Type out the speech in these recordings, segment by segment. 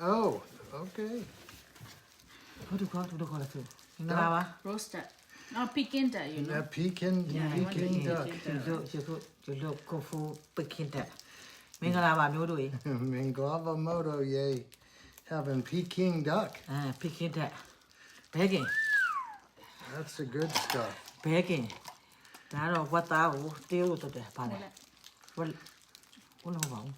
Oh, okay. What do you call it? Ingalawa. Roasted. No, Peking duck, you know. That Peking duck. You look go for Peking duck. Mingalawa မျိုးတို့ Mingava moto, yay. Having Peking duck. Peking duck. Baking. That's the good stuff. Baking. ဒါတော့ဝတ်သားကိုတေးလို့တက်တယ်ဗါလဲဝတ်လို့ပါဘူး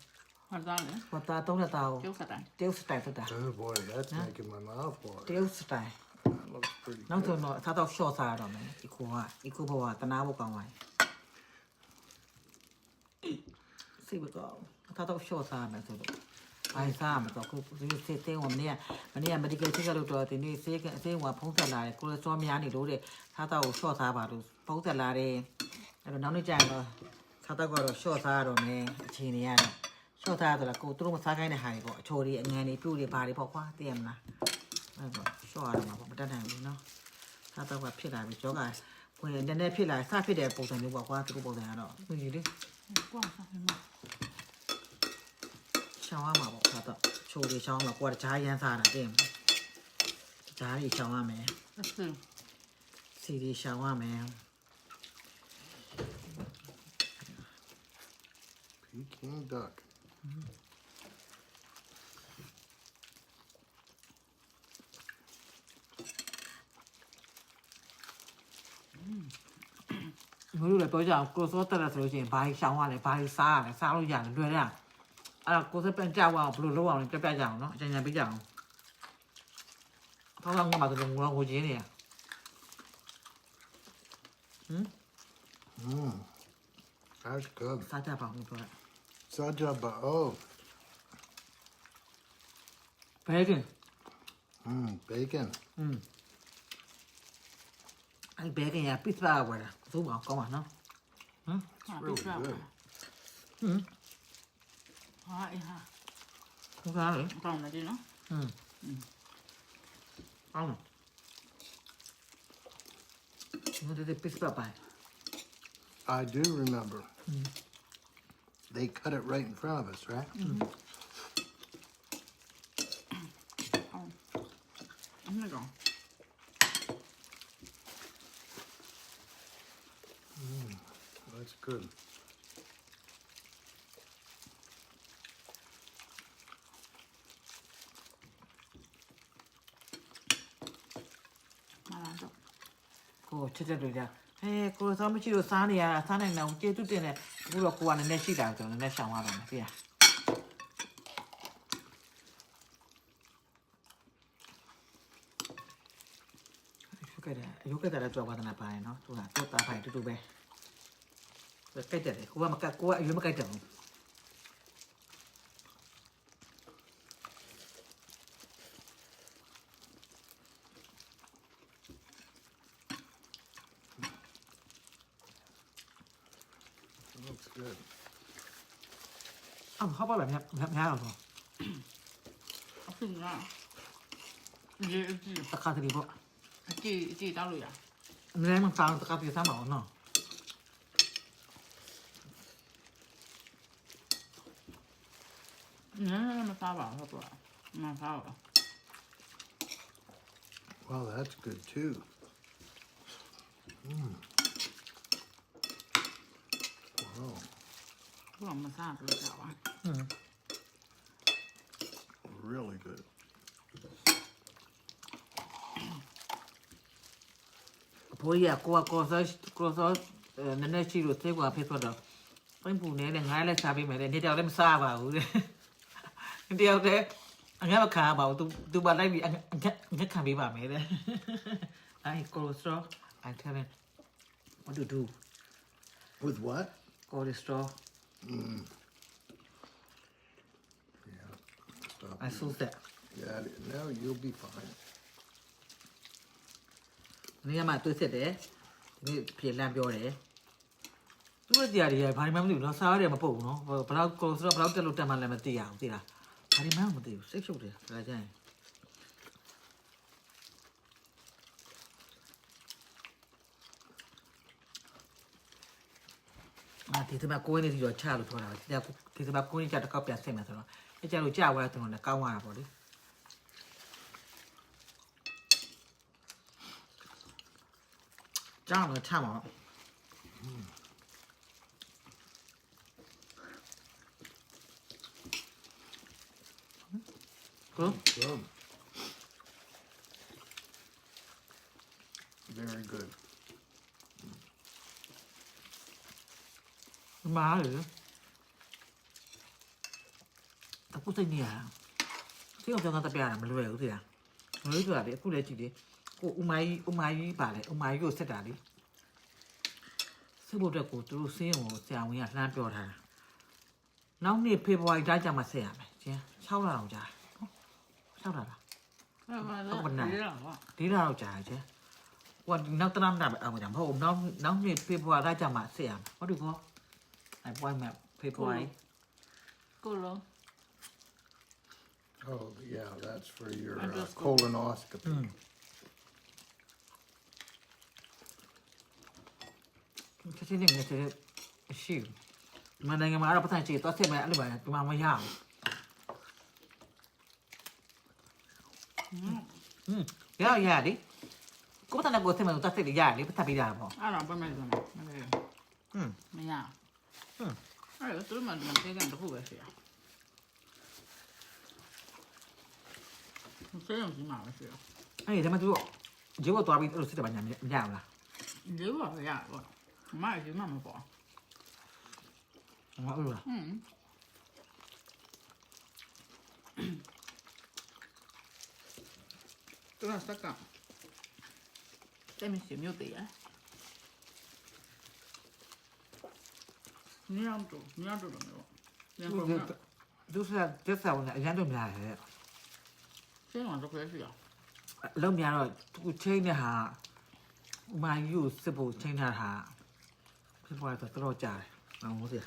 What about it? ဝတ်သားသုံးလက်သားကို Just that. တေးစတိုင်တက်တာ Oh boy, that's making my mouth water. တေးစတိုင် That looks pretty နောက် good. ဆုံးတော့အသားတော့ short စားရတော့မယ်ဒီခုဘဝတနာဖို့ကောင်းပါလေစိတ်မကောင်းအသားတော့ short စားရမယ်ဆိုတော့ဘိုင်စားမှာတော့ကိုစေးသေးဝင်နေမနေ့က medical check လုပ်တော့ဒီနေ့ဆေးကဖုံးဆက်လာတယ်ကိုလက်စထရောများနေလို့တဲ့သားတော့ short စားပါလို့ဖုံးဆက်လာတယ်အဲ့တော့နောက်နေ့ကျရင်တော့သားတော့ကတော့ short စားရတော့မယ်အချိန်နေရတယ် short စားဆိုတော့ကိုသူတို့မစားခိုင်းတဲ့ဟာတွေပေါ့အချိုတွေအငန်းတွေပြုတ်တွေဘာတွေပေါ့ကွာသိရမလားအဲ့တော့ short ရတော့မှာပေါ့မတတ်နိုင်ဘူးနော်သားတော့ကဖြစ်လာပြီကြောကဝင်နည်းနည်းဖြစ်လာစဖြစ်တဲ့ပုံစံမျိုးပေါ့ကွာသူတို့ပုံစံကတော့သူကြီးလေ Go on, something more. ရှောင်းရမှာပေါ့သားတော့ချိုတွေရှောင်းတော့ကိုကကြားရမ်းစားတာသိရင်ကြားတွေရှောင်းရမယ် Let's see. စီတွေရှောင်းရမယ် Peking duck. မလို့လည်းပြောကြအောင်ကိုစောတက်တယ်ဆိုလို့ရှိရင်ဘာကြီးရှောင်းရလဲဘာကြီးစားရလဲစားလို့ရတယ်လွယ်တယ်အဲ့တော့ကိုစပြန်ကြောက်အောင်ဘယ်လိုလုပ်အောင်လဲပြကြအောင်နော်အကြံဉာဏ်ပေးကြအောင်ဖောင်းဖောင်းကမှတော့ငိုငိုချင်းနေရ That's good. စားကြပါဦးပြောတယ် Sajaba, oh. ဘယ်ကင် Bacon. အဲ့ဘယ်ကင်ရပစ်ပါဝယ်တာသို့မအောင်ကောင်းပါနော် Really good. Ah, yeah. ဟုတ်ကားလေ Come on, you know. အောင်နော်ဒီပစ်ပါပါ I do remember. They cut it right in front of us, right? I'm gonna go. That's good. Malado. ကိုချစ်တဲ့လူကြကိုစောမရှိလို့စားနေရတာစားနိုင်တော့ကျေးတူးတင်တယ်အခုတော့ကိုကနည်းနည်းရှိတာဆိုတော့နည်းနည်းရှောင်ရပါမယ်ပြရရုပ်ကတဲ့ကြောက်ပါတနာပါရင်နော်သူကတော့တာဖိုင်တူတူပဲကြိုက်တယ်ကိုကမကကိုကအရွေးမကြိုက်တယ်ဘူး Looks good. အော်ဟောပါလားများအောင်ဆို I think that. Yeah, တခါတည်းပေါ့ it's it. I'll do it. အများမှစားတခါတည်းစားမအောင်နော် No, I'm not sour. Wow, that's good too. Wow, Well, I'm not sour. really good. ဘိုးကြီးကကိုစောနည်းနည်းရှိလို့သိကွာဖြစ်သွားတော့ပြင်ပူနေနဲ့ငါလည်းစားပေးမယ်တဲ့နေ့တောင်လည်းမစားပါဘူးတဲ့နေ့တောင်လည်းအငါမခံပါဘူးသူပါလိုက်ပြီးအငါခံပေးပါမယ်တဲ့အဲ့ကိုစထရော I tell him what to do With what? cholesterol Yeah. Stop. I saw that Yeah, now you'll be fine. နေ့ကမှတွေ့စစ်တယ်ဒီပြေလမ်းပြောတယ်သူတို့တရားတွေကဘာမှမသိဘူးနော်စားရတယ်မပုတ်ဘူးနော်ဘလောက်ကိုစထရောဘလောက်တက်လို့တက်မှလည်းမသိရအောင်သိလားဘာမှမသိဘူးစိတ်ရှုပ်တယ်ဒါကြရင် ဒီစမကိုင်းနေစီတော့ချလို့ပြောတာဒီစမကိုင်းကြတော့ကောက်ပြန်ဆင်မယ်ဆိုတော့အကြလို့ကြာသွားတယ်ဆိုတော့လည်းကောင်းသွားတာပေါ့လေ ကြားမှာချမှာကို Good. Very good. မားလေအခုစိတ်နေရစိတ်အောင်ကြောင်းတပြရတာမလွယ်ဘူးသိလားမလွယ်ဆိုတာလေအခုလည်းကြည့်လေကိုဥမာကြီးပါလေဥမာကြီးကိုဆက်တာလေစစ်ဖို့အတွက်ကိုသူတို့စင်းကိုဆရာဝန်ကလှမ်းပြောထားတာနောက်နေ့ဖေဖော်ဝါရီတိုင်းကျမှဆက်ရမယ်ကျင်း6လအောင်ကြာ6လလား အဲ့ဒါ ဟုတ်ပါနဲ့ ဒီလားကွာ 4လတော့ကြာကျင်းဟိုနောက်တနာမနာအောင်ကြာမဟုတ်နောက်နေ့ဖေဖော်ဝါရီတိုင်းကျမှဆက်ရမယ်ဟုတ်တယ်ကောအဲ့ပွိုင်းမဲ့ဖေဖော်ဝါရီ ကိုလုံး Oh, yeah, that's for your I just go- colonoscopy. ချက်ချင်းလေးနဲ့ချက်ရှိမနိုင်ငံမှာတော့ပတ်သက်ချေတော့ဆက်မယ်အဲ့လိုပါဒီမှာမရဘူးရတယ်ကိုယ်တန်းကိုဆက်မယ်တော့ဆက်ရရတယ်ပတ်သက်ပေးတာပေါ့ အဲ့တော့ပတ်မဲ့ဆိုမယ်မလဲမရအဲ့တော့သူတို့မှဒီမှာသေးကန်တစ်ခုပဲရှိရဆေးရုံကြီးမှာပဲရှိရ အဲ့ဒီမှာသူတို့ဂျေဘောသွားပြီးအဲ့လိုစစ်တယ်ပါညာမရဘူးလား လေးပါရတော့မအကြီးမှမပေါ့ ငါအဲ့လိုလား သူကစက်ကတဲ့မရှိမြို့တည်းရညောင်းတော့တော့မျိုးညောင်းတော့ သူကတက်ဆောင်းနဲ့အရန်တို့များတယ် ဆေးရုံတော့ပဲရှိရ အလုံးများတော့သူချင်းတဲ့ဟာမာယူစစ်ဖို့ချင်းထားတာဖြစ်သွားတော့တော်ကြာတယ်အောင်လို့စီ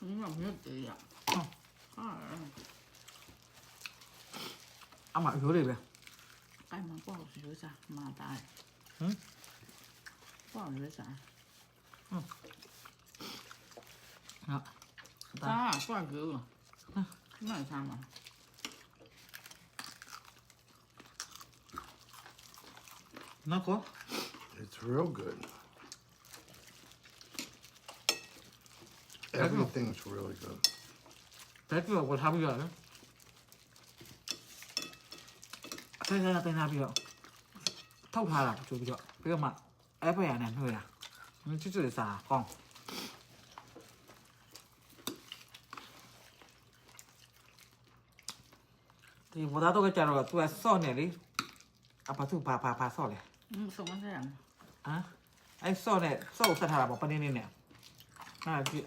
你要没得呀？啊， အမရိုးလေးပဲ 干嘛不好学啥？妈的，不好学啥？ ဟာ 啊，挂钩了，那啥嘛？ နော်ကော It's real good. Everything's really good. တက်ပြီးတော့ထားပြီးတော့အဲ့ဒါတင်လာပြီးတော့ထောက်ထားတာကြိုးပြီးတော့ပြီးတော့မှအဲ့ဖက်ရနဲ့နှွှဲတာချစ်ချစ်စားကောင်းဒီဘောသားတော့ကြတော့သူကစော့နေလေအပသူပါစော့လေ 什么这样？ ဟမ်အဲ့စော့နဲ့စော့ဆက်ထားတာပေါ့ပနေနေနဲ့ဟာဒီ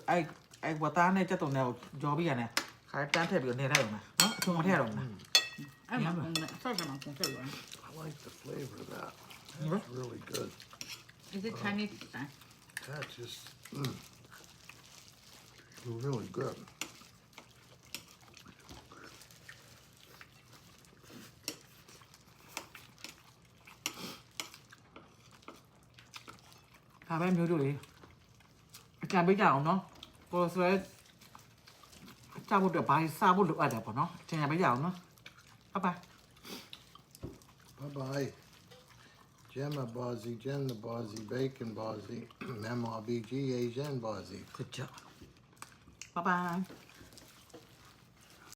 အဲ့ဘောသားနဲ့ချက်တုံနဲ့ကြော်ပြီးရတယ်ခါတန်းထည့်ပြီးတော့နေလိုက်အောင်နော်အချုံမထည့်ရတော့ဘူး 哎妈，公的，啥什么公这个 I like the flavor of that. It's really good. ？Is it Chinese style? That's just really good. ဒါပဲမျိုးတို့လေအကြံပေးကြအောင်နော်ကိုယ်ဆိုရဲအကြဖို့တော့ဘာစားဖို့လိုအပ်တယ်ပေါ့နော်အကြံပေးကြအောင်နော်ဟုတ်ပါ Bye-bye. Gemma Bozzi, Jen the Bozzi, Bacon Bozzi, MRBG, Asian Bozzi. good job bye bye